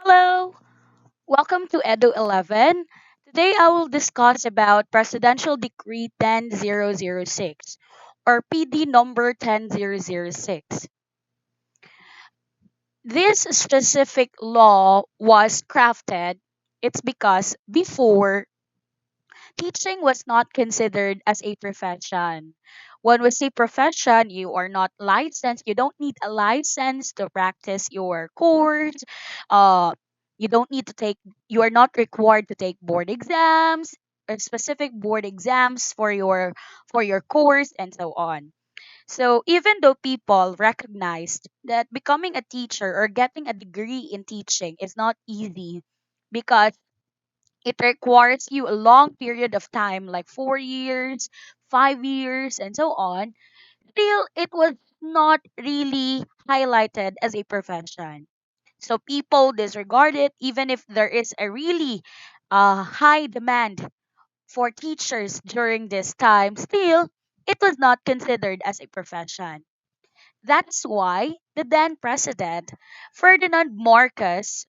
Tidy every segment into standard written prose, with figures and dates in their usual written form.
Hello, welcome to Edu 11. Today I will discuss about Presidential Decree 10006 or PD number 10006. This specific law was crafted. It's because before teaching was not considered as a profession. When we say profession, you are not licensed. You don't need a license to practice your course. Uh, you don't need to take. You are not required to take board exams or specific board exams for your course and so on. So even though people recognized that becoming a teacher or getting a degree in teaching is not easy because it requires you a long period of time, like 4 years, 5 years, and so on. Still, it was not really highlighted as a profession. So people disregard it, even if there is a really high demand for teachers during this time. Still, it was not considered as a profession. That's why the then president, Ferdinand Marcos,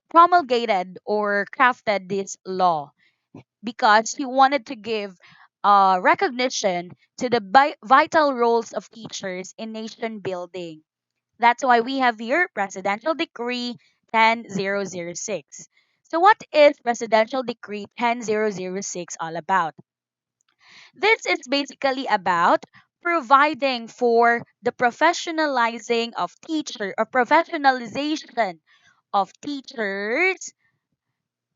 promulgated or crafted this law because he wanted to give recognition to the vital roles of teachers in nation building. That's why we have here Presidential Decree 10006. So, what is Presidential Decree 10006 all about? This is basically about providing for the professionalizing of teacher or professionalization of teachers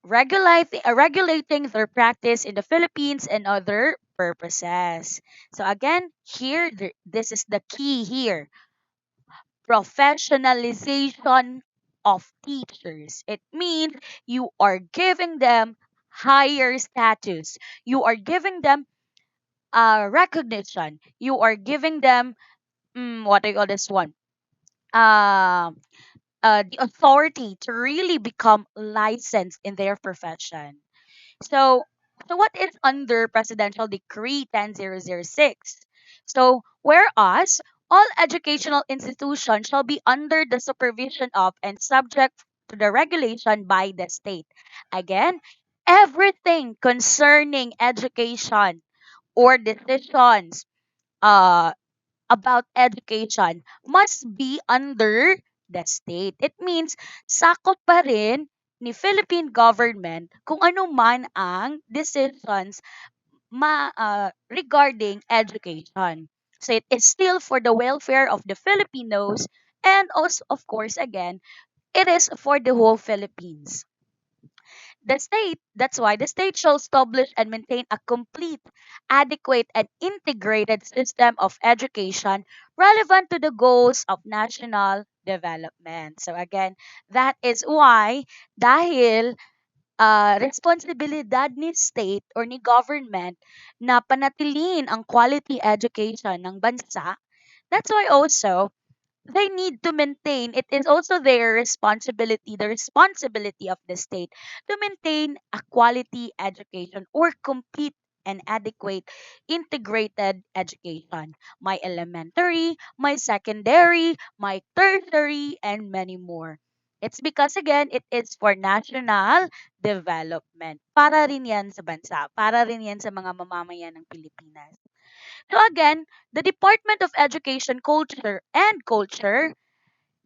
regulating their practice in the Philippines and other purposes. So again, here this is the key here. Professionalization of teachers. It means you are giving them higher status. You are giving them recognition. You are giving them what do you call this one? Um the authority to really become licensed in their profession. So, so what is under Presidential Decree 10006? So, whereas all educational institutions shall be under the supervision of and subject to the regulation by the state. Again, everything concerning education or decisions uh, about education must be under the state. It means sakop pa rin ni Philippine government kung ano man ang decisions regarding education. So it is still for the welfare of the Filipinos and also of course again it is for the whole Philippines. That's why the state shall establish and maintain a complete, adequate, and integrated system of education relevant to the goals of national development. So again, that is why dahil responsibilidad ni state or ni government na panatilihin ang quality education ng bansa, that's why also they need to maintain, it is also their responsibility, the responsibility of the state to maintain a quality education or complete and adequate integrated education, my elementary, my secondary, my tertiary, and many more. It's because again it is for national development, para rin yan sa bansa, para rin yan sa mga mamamayan ng Pilipinas. So again, the Department of Education, Culture,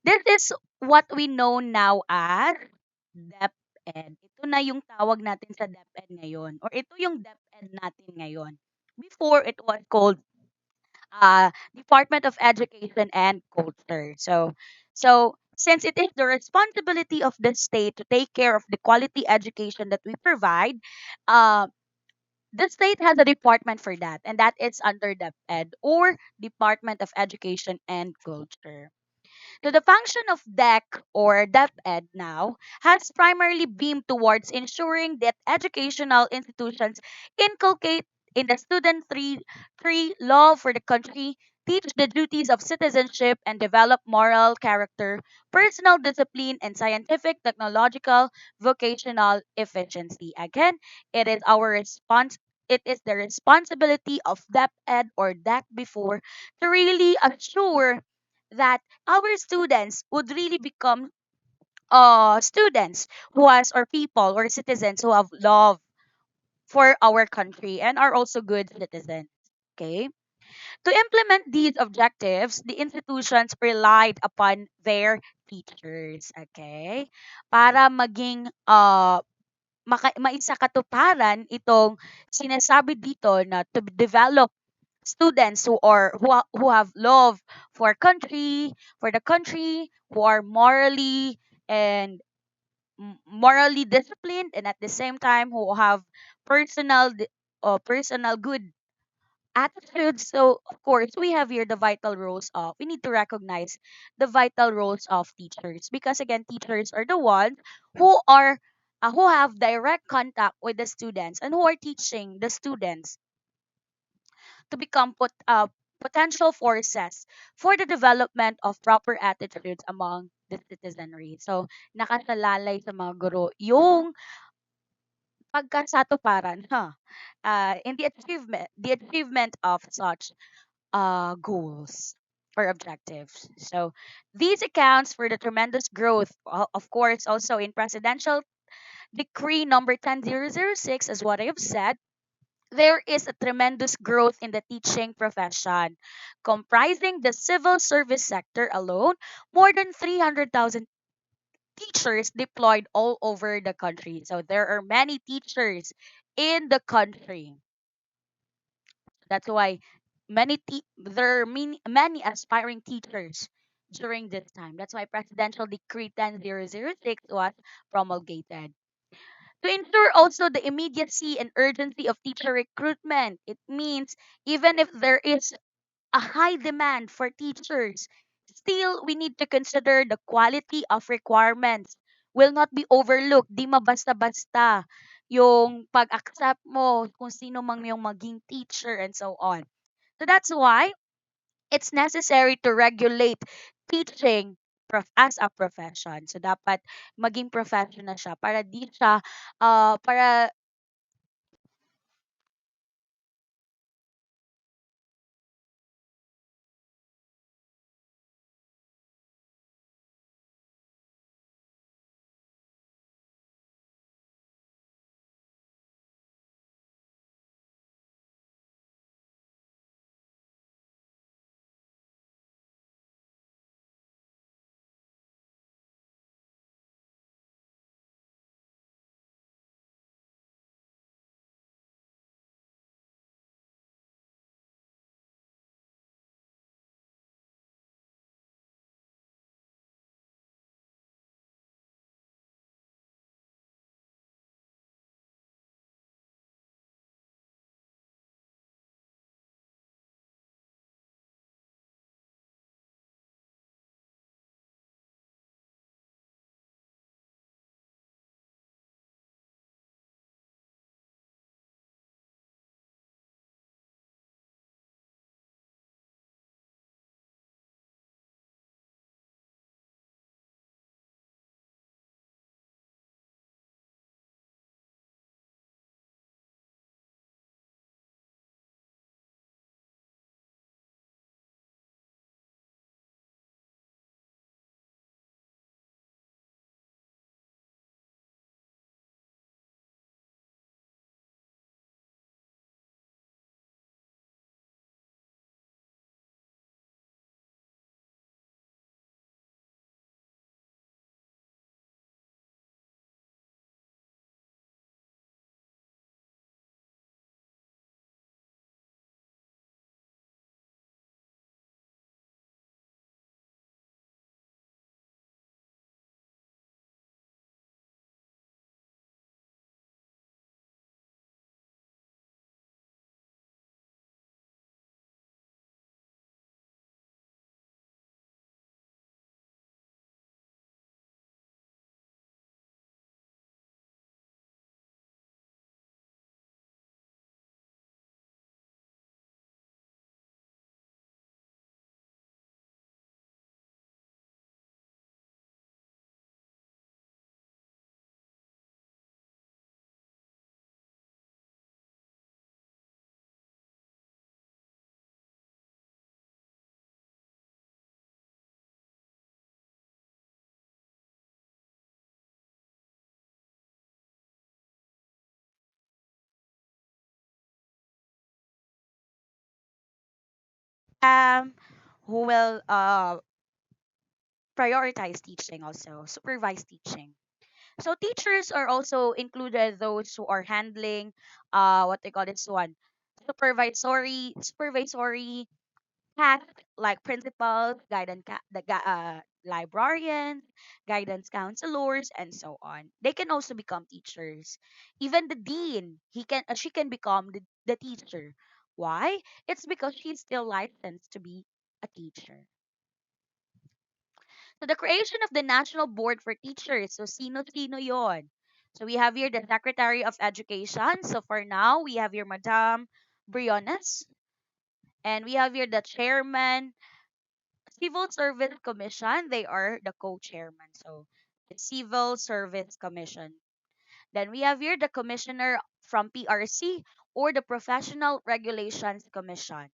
this is what we know now as DepEd. Ito na yung tawag natin sa DepEd ngayon. Or ito yung DepEd natin ngayon. Before, it was called Department of Education and Culture. So since it is the responsibility of the state to take care of the quality education that we provide, uh, the state has a department for that, and that is under DepEd or Department of Education and Culture. So the function of DEC or DepEd now has primarily beamed towards ensuring that educational institutions inculcate in the student three love for the country, teach the duties of citizenship, and develop moral character, personal discipline, and scientific, technological, vocational efficiency. Again, it is our response. It is the responsibility of DepEd or DEC before to really assure that our students would really become students who has or people or citizens who have love for our country and are also good citizens. Okay. To implement these objectives, the institutions relied upon their teachers. Okay. Para maging maisakatuparan itong sinasabi dito na to develop students who have love for the country, who are and morally disciplined, and at the same time who have personal good attitudes. So of course we have here the vital roles of we need to recognize the vital roles of teachers, because again teachers are the ones who have direct contact with the students and who are teaching the students to become potential forces for the development of proper attitudes among the citizenry. So, nakasalalay sa mga guro yung pagkasatuparan, in the achievement of such goals or objectives. So, these accounts for the tremendous growth, of course, also in Presidential Decree number 10006, as what I have said, there is a tremendous growth in the teaching profession, comprising the civil service sector alone, more than 300,000 teachers deployed all over the country. So there are many teachers in the country. That's why there are many aspiring teachers during this time. That's why Presidential Decree 10006 was promulgated. To ensure also the immediacy and urgency of teacher recruitment. It means even if there is a high demand for teachers, still we need to consider the quality of requirements will not be overlooked. Di mabasta-basta yung pag-accept mo kung sino mang yung maging teacher and so on. So that's why it's necessary to regulate teaching as a profession. So dapat maging professional siya para di siya para exam, who will prioritize teaching, also supervise teaching. So teachers are also included, those who are handling what they call this one, supervisory tasks, like principals, librarians, guidance counselors, and so on. They can also become teachers. Even the dean, she can become the teacher. Why? It's because she's still licensed to be a teacher. So the creation of the National Board for Teachers. So sino-sino yon? So we have here the Secretary of Education. So for now, we have here Madam Briones. And we have here the Chairman, Civil Service Commission. They are the co-chairman. So it's Civil Service Commission. Then we have here the Commissioner from PRC, or the Professional Regulations Commission.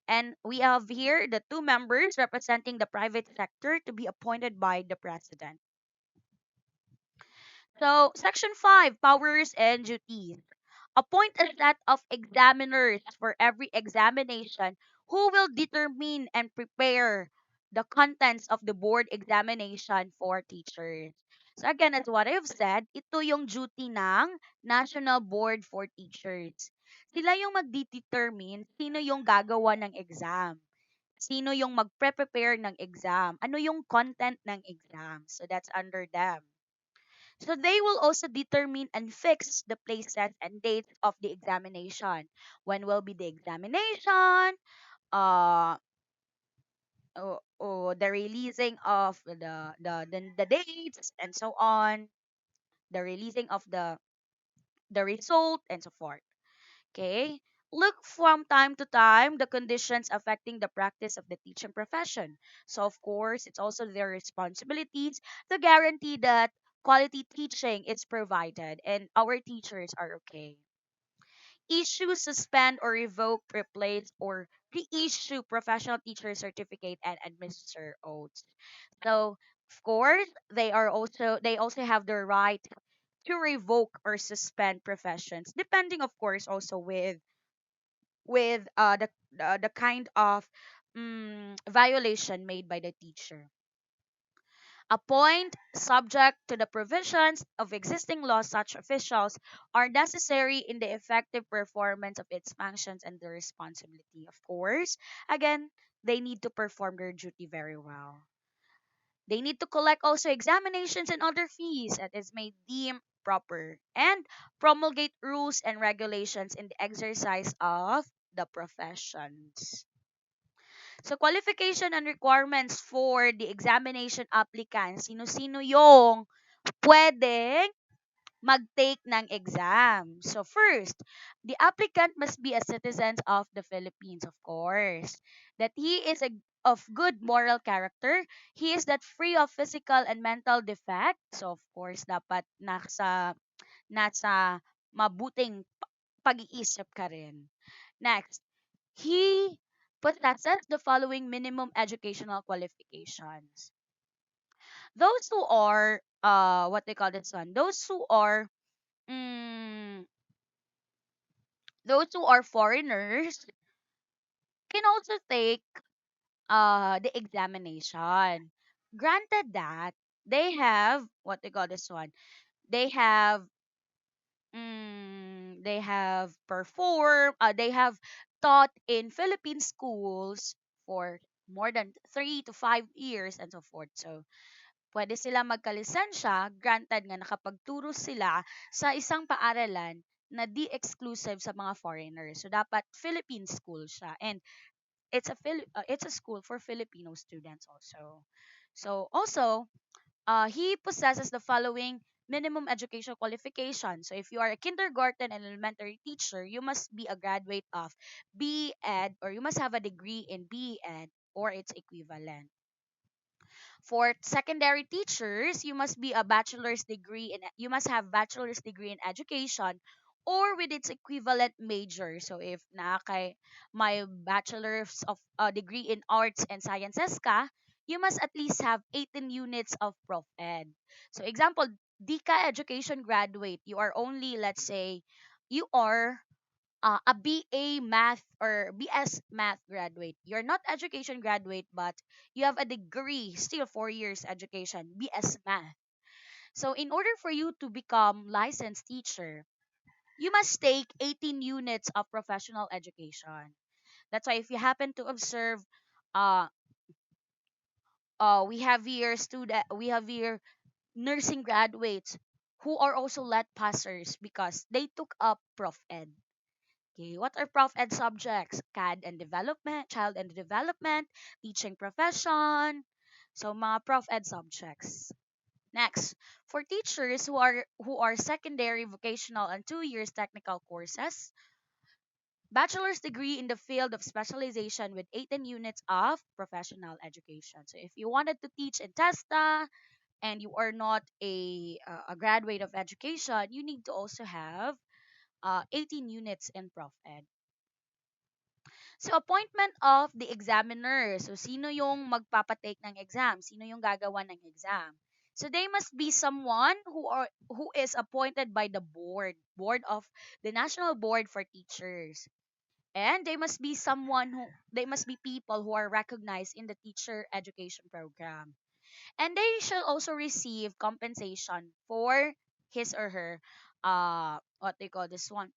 And we have here the two members representing the private sector to be appointed by the president. So, Section 5, Powers and Duties. Appoint a set of examiners for every examination who will determine and prepare the contents of the board examination for teachers. So again, as what I've said, ito yung duty ng National Board for Teachers. Sila yung magdedetermine sino yung gagawa ng exam. Sino yung magpre-prepare ng exam. Ano yung content ng exam. So that's under them. So they will also determine and fix the places and dates of the examination. When will be the examination? Uh, the releasing of the dates and so on. The releasing of the result and so forth. Okay. Look from time to time the conditions affecting the practice of the teaching profession. So of course, it's also their responsibilities to guarantee that quality teaching is provided and our teachers are okay. Issue, suspend, or revoke, replace, or reissue professional teacher certificate and administer oaths. So of course, they also have the right to revoke or suspend professions, depending of course also with the kind of violation made by the teacher. A point subject to the provisions of existing laws, such officials are necessary in the effective performance of its functions and the responsibility. Of course, again, they need to perform their duty very well. They need to collect also examinations and other fees that is may deem proper, and promulgate rules and regulations in the exercise of the professions. So qualification and requirements for the examination applicants. Sino-sino yung pwedeng mag-take ng exam. So first, the applicant must be a citizen of the Philippines, of course. That he is of good moral character. He is that free of physical and mental defect. So of course, dapat nasa mabuting pag-iisip ka rin. Next, he possesses the following minimum educational qualifications. Those who are what they call this one, mm, those who are foreigners can also take the examination. Granted that they have what they call this one, they have they have taught in Philippine schools for more than 3 to 5 years and so forth. So pwede sila magkalisensya, granted nga nakapagturo sila sa isang paaralan na di exclusive sa mga foreigners. So dapat Philippine school siya, and it's a school for Filipino students also. So also, he possesses the following minimum educational qualification. So if you are a kindergarten and elementary teacher, you must be a graduate of BE Ed, or you must have a degree in BE Ed or its equivalent. For secondary teachers, you must have bachelor's degree in education or with its equivalent major. So if na kay my bachelor's of degree in arts and sciences ka, you must at least have 18 units of prof ed. So example, di ka education graduate, you are only, let's say, you are a BA math or BS math graduate. You're not education graduate, but you have a degree, still 4 years education, BS math. So in order for you to become licensed teacher, you must take 18 units of professional education. That's why if you happen to observe, uh, we have here nursing graduates who are also let passers because they took up Prof Ed. Okay, what are Prof Ed subjects? CAD and development, child and development, teaching profession. So mga Prof Ed subjects. Next, for teachers who are secondary, vocational, and 2 years technical courses, bachelor's degree in the field of specialization with 18 units of professional education. So if you wanted to teach in TESTA and you are not a graduate of education, you need to also have 18 units in Prof Ed. So appointment of the examiner. So sino yung magpapatake ng exam? Sino yung gagawa ng exam? So they must be someone who is appointed by the board of the National Board for Teachers. And they must be people who are recognized in the teacher education program. And they shall also receive compensation for his or her what they call this one,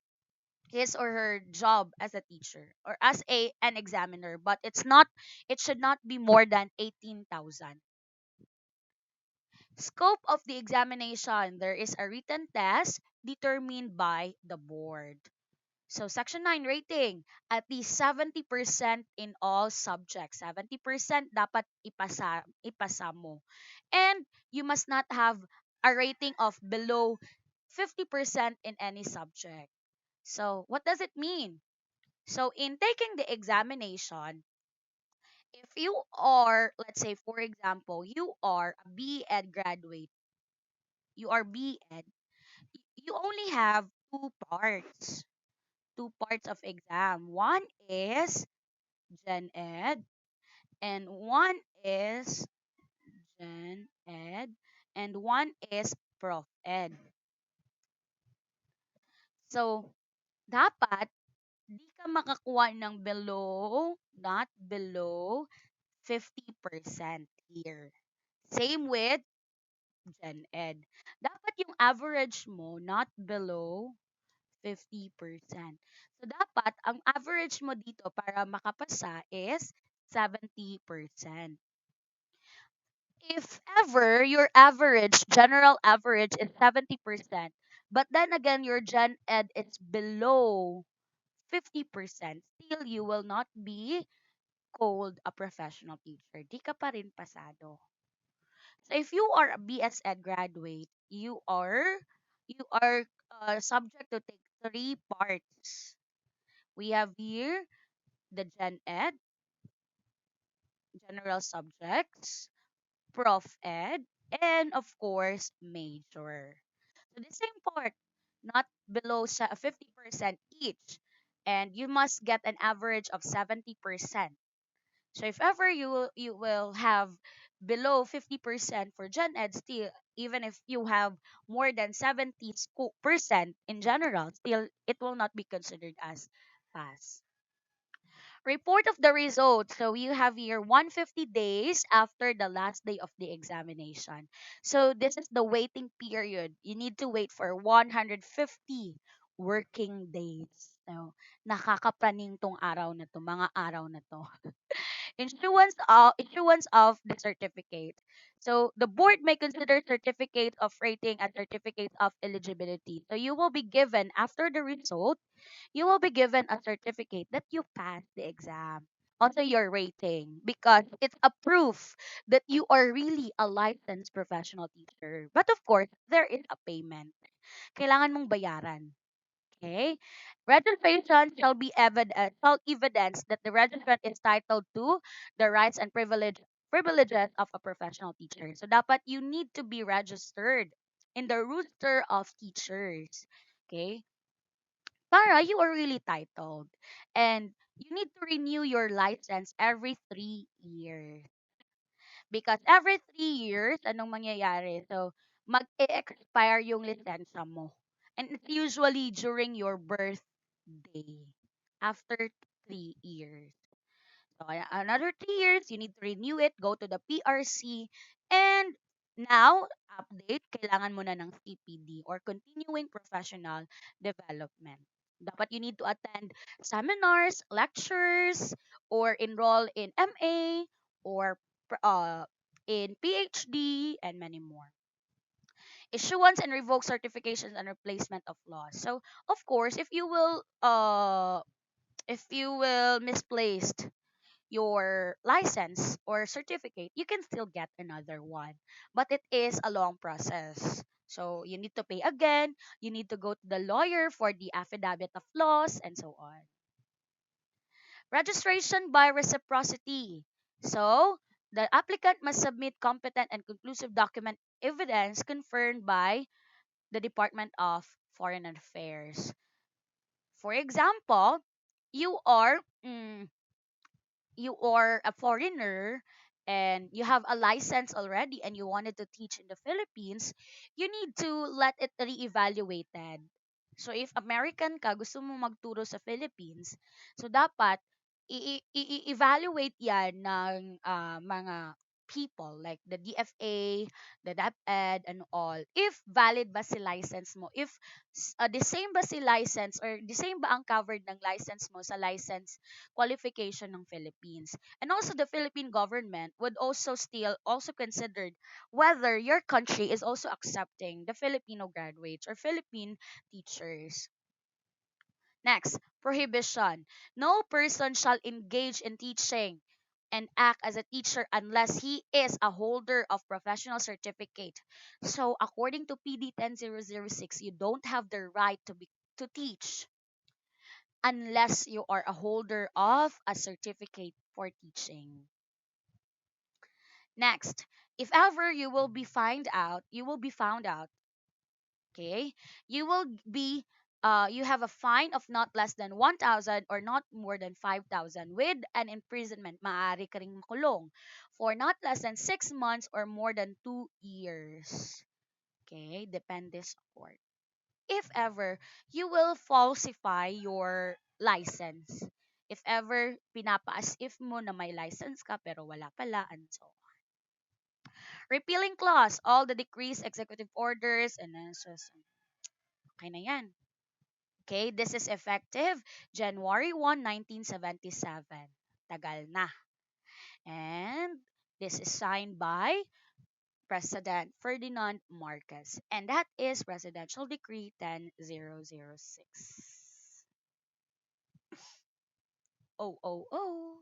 his or her job as a teacher or as a an examiner, but it should not be more than 18,000. Scope of the examination: there is a written test determined by the board. So section 9 rating, at least 70% in all subjects. 70% dapat ipasa mo. And you must not have a rating of below 50% in any subject. So what does it mean? So in taking the examination, if you are, let's say for example, you are a B.Ed graduate, you are B.Ed, you only have two parts of exam. One is Gen Ed and one is Gen Ed and one is Prof Ed. So dapat di ka makakuha ng not below 50% here. Same with Gen Ed. Dapat yung average mo not below 50%. So dapat ang average mo dito para makapasa is 70%. If ever your general average is 70%, but then again your Gen Ed is below 50%, still you will not be called a professional teacher. Di ka pa rin pasado. So if you are a BS Ed graduate, you are subject to take three parts. We have here the Gen Ed, general subjects, Prof Ed, and of course major. So the same part, not below 50% each, and you must get an average of 70%. So if ever you will have below 50% for Gen Ed, still even if you have more than 70% in general, still it will not be considered as pass. Report of the results. So you have here 150 days after the last day of the examination. So this is the waiting period. You need to wait for 150 working days. So nakakapraning tong araw na to, mga araw na to. Issuance of the certificate. So the board may consider certificate of rating and certificate of eligibility. So you will be given after the result, you will be given a certificate that you passed the exam. Also your rating because it's a proof that you are really a licensed professional teacher. But of course, there is a payment. Kailangan mong bayaran. Okay? Registration shall evidence that the registrant is titled to the rights and privileges of a professional teacher. So dapat you need to be registered in the roster of teachers. Okay? Para you are really titled. And you need to renew your license every 3 years. Because every 3 years, anong mangyayari? So, mag-expire yung lisensya mo. And it's usually during your birth. day after 3 years. So another 3 years, you need to renew it, go to the PRC, and now, update, kailangan mo na ng CPD or Continuing Professional Development. Dapat you need to attend seminars, lectures, or enroll in MA, or in PhD, and many more. Issuance and revoke certifications and replacement of laws. So, of course, if you will misplaced your license or certificate, you can still get another one. But it is a long process. So you need to pay again, you need to go to the lawyer for the affidavit of loss, and so on. Registration by reciprocity. So the applicant must submit competent and conclusive document evidence confirmed by the Department of Foreign Affairs. For example, you are you are a foreigner and you have a license already and you wanted to teach in the Philippines, you need to let it re-evaluated. So if American ka, gusto mo magturo sa Philippines, so dapat i-evaluate yan ng mga people like the DFA, the DepEd, and all. If valid ba si license mo, if the same ba si license or the same ba ang covered ng license mo sa license qualification ng Philippines. And also the Philippine government would also still also considered whether your country is also accepting the Filipino graduates or Philippine teachers. Next, prohibition. No person shall engage in teaching and act as a teacher unless he is a holder of professional certificate. So according to PD 10006, you don't have the right to teach unless you are a holder of a certificate for teaching. Next, if ever you will be found out, okay, you will be you have a fine of not less than 1,000 or not more than 5,000 with an imprisonment, maaari ka ring makulong for not less than 6 months or more than 2 years. Okay, depende sa court. If ever you will falsify your license. If ever pinapaas if mo na may license ka pero wala pala, and so on. Repealing clause, all the decrees, executive orders, and then okay na yan. Okay, this is effective January 1, 1977. Tagal na. And this is signed by President Ferdinand Marcos. And that is Presidential Decree 10006. Oh, oh, oh.